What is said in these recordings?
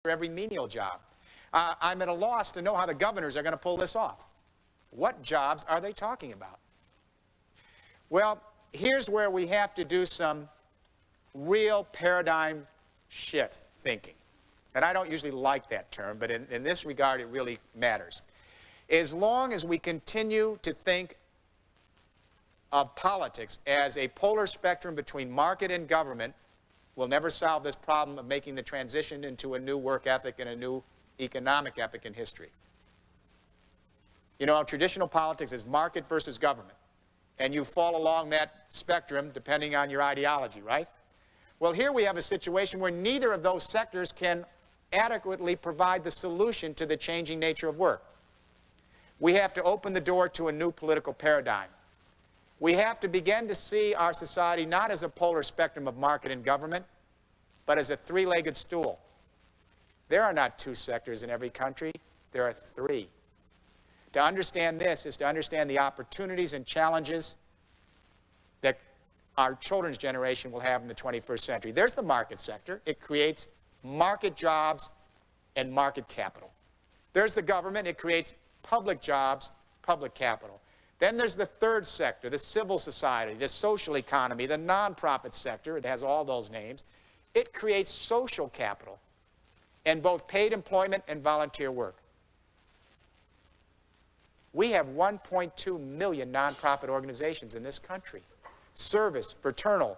for every menial job. I'm at a loss to know how the governors are going to pull this off. What jobs are they talking about? Well, here's where we have to do some real paradigm shift thinking. And I don't usually like that term, but in this regard it really matters. As long as we continue to think of politics as a polar spectrum between market and government, we'll never solve this problem of making the transition into a new work ethic and a new economic epoch in history. You know, traditional politics is market versus government. And you fall along that spectrum depending on your ideology, right? Well, here we have a situation where neither of those sectors can adequately provide the solution to the changing nature of work. We have to open the door to a new political paradigm. We have to begin to see our society not as a polar spectrum of market and government, but as a three-legged stool. There are not two sectors in every country, there are three. To understand this is to understand the opportunities and challenges that our children's generation will have in the 21st century. There's the market sector. It creates market jobs and market capital. There's the government. It creates public jobs, public capital. Then there's the third sector, the civil society, the social economy, the nonprofit sector. It has all those names. It creates social capital and both paid employment and volunteer work. We have 1.2 million nonprofit organizations in this country. Service, fraternal,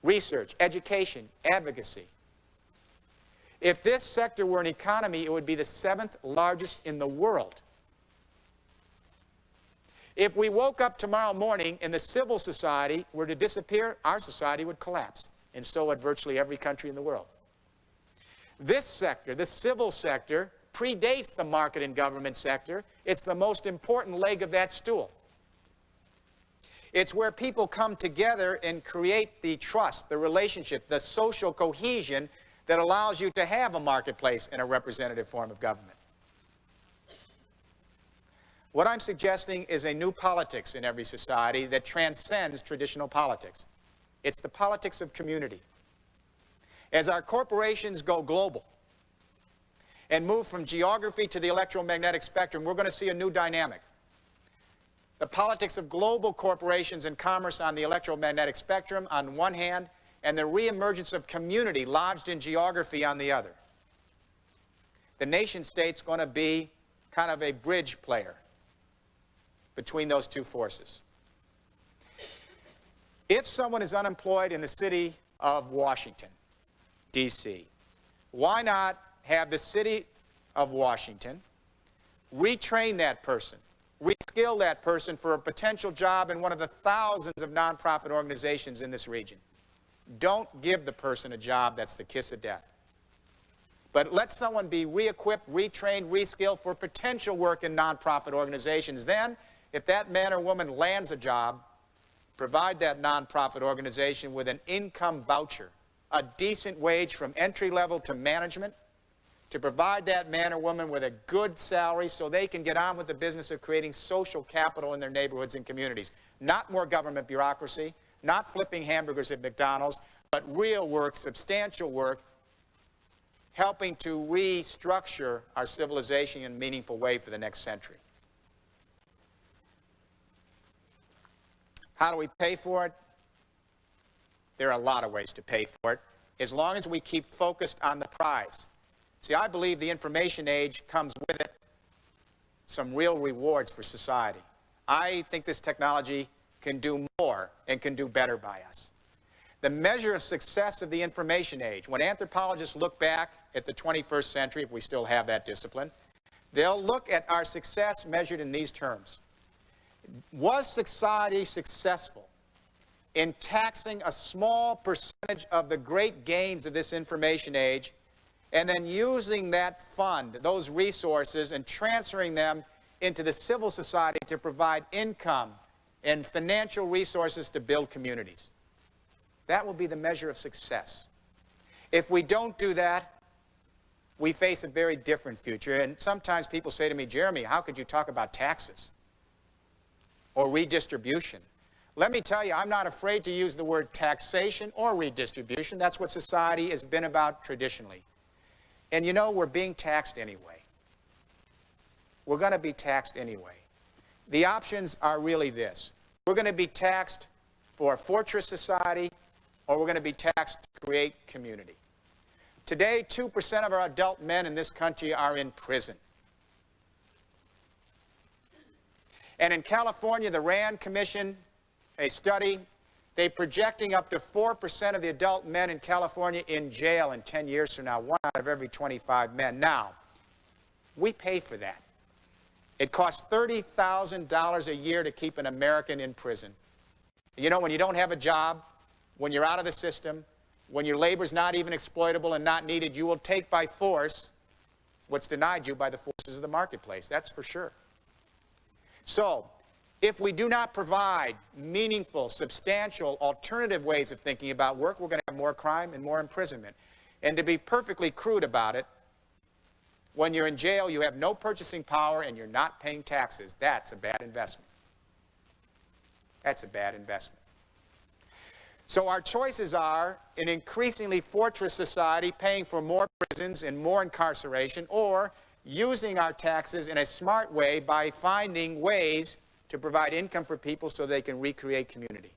research, education, advocacy. If this sector were an economy, it would be the 7th largest in the world. If we woke up tomorrow morning and the civil society were to disappear, our society would collapse, and so would virtually every country in the world. This sector, the civil sector, predates the market and government sector. It's the most important leg of that stool. It's where people come together and create the trust, the relationship, the social cohesion that allows you to have a marketplace and a representative form of government. What I'm suggesting is a new politics in every society that transcends traditional politics. It's the politics of community. As our corporations go global and move from geography to the electromagnetic spectrum, we're going to see a new dynamic. The politics of global corporations and commerce on the electromagnetic spectrum on one hand, and the reemergence of community lodged in geography on the other. The nation-state's going to be kind of a bridge player between those two forces. If someone is unemployed in the city of Washington, D.C., why not have the city of Washington retrain that person, reskill that person for a potential job in one of the thousands of nonprofit organizations in this region? Don't give the person a job that's the kiss of death. But let someone be re-equipped, retrained, reskilled for potential work in nonprofit organizations. Then, if that man or woman lands a job, provide that nonprofit organization with an income voucher, a decent wage from entry level to management, to provide that man or woman with a good salary so they can get on with the business of creating social capital in their neighborhoods and communities. Not more government bureaucracy, not flipping hamburgers at McDonald's, but real work, substantial work, helping to restructure our civilization in a meaningful way for the next century. How do we pay for it? There are a lot of ways to pay for it, as long as we keep focused on the prize. See, I believe the information age comes with it some real rewards for society. I think this technology can do more and can do better by us. The measure of success of the information age, when anthropologists look back at the 21st century, if we still have that discipline, they'll look at our success measured in these terms. Was society successful in taxing a small percentage of the great gains of this information age and then using that fund, those resources, and transferring them into the civil society to provide income and financial resources to build communities? That will be the measure of success. If we don't do that, we face a very different future. And sometimes people say to me, Jeremy, how could you talk about taxes or redistribution? Let me tell you, I'm not afraid to use the word taxation or redistribution. That's what society has been about traditionally. And you know, we're being taxed anyway. We're going to be taxed anyway. The options are really this. We're going to be taxed for a fortress society, or we're going to be taxed to create community. Today, 2% of our adult men in this country are in prison. And in California, the RAND Commission, a study, they're projecting up to 4% of the adult men in California in jail in 10 years from now, 1 out of every 25 men. Now, we pay for that. It costs $30,000 a year to keep an American in prison. You know, when you don't have a job, when you're out of the system, when your labor's not even exploitable and not needed, you will take by force what's denied you by the forces of the marketplace. That's for sure. So, if we do not provide meaningful, substantial, alternative ways of thinking about work, we're going to have more crime and more imprisonment. And to be perfectly crude about it, when you're in jail, you have no purchasing power and you're not paying taxes. That's a bad investment. That's a bad investment. So our choices are an increasingly fortress society paying for more prisons and more incarceration, or using our taxes in a smart way by finding ways to provide income for people so they can recreate community.